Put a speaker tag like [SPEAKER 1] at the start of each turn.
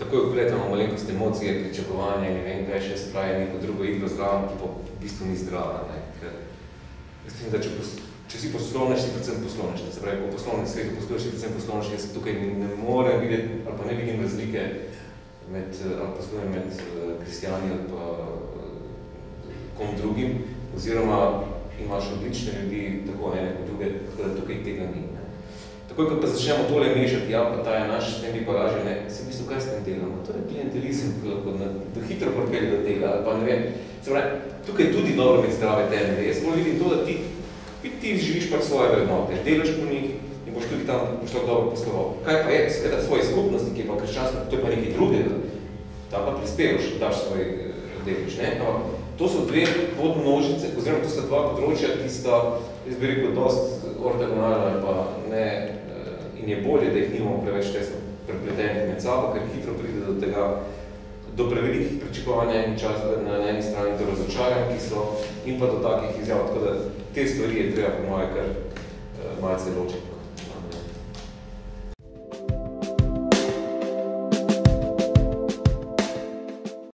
[SPEAKER 1] takoj upletamo malenkost emocije, pričakovanje, ne vem, kaj še spravi neko drugo igro zraven, ki pa v bistvu ni zdrava, ne, ker mislim, da če si poslovnež, si predvsem poslovnež, se pravi, po poslovnem svetu posluješ, si predvsem poslovnež, jaz tukaj ne morem videti, ali pa ne vidim razlike med, ali poslujem med kristjani ali pa kom drugim, oziroma imaš odlične ljudi, tako ne, neko druge, da tukaj tega ni. Ne. Takoj, ko pa začnemo tole mešati, ja, pa ta je naš, s tem bi pa lažje, ne, sem mislil, kaj s tem delamo? To je klientelizem, da hitro pripelje do tega, ali pa ne vem. Se pravi, tukaj je tudi dobro imeti zdrave temelje. Jaz bolj vidim to, da ti živiš pač svoje vrednote, delaš po njih in boš tudi tam pošlo dobro posloval. Kaj pa je, seveda, svoje skupnosti, ki je pa krščansko, to je pa nekaj drugega, tam pa prispevaš, daš svoj deliš, ne? Ampak to so dve podmnožice, oziroma to sta dva področja, ki sta, jaz bi rekel, dost ortogonalna ali pa ne, in je bolje, da jih nimamo preveč tesno prepletenih med sabo, ker hitro pride do tega, do prevelikih pričakovanja in čas na eni strani do razočaranj, ki so, in pa do takih izjav, tako da te stvari je treba po moje kar malce ločiti.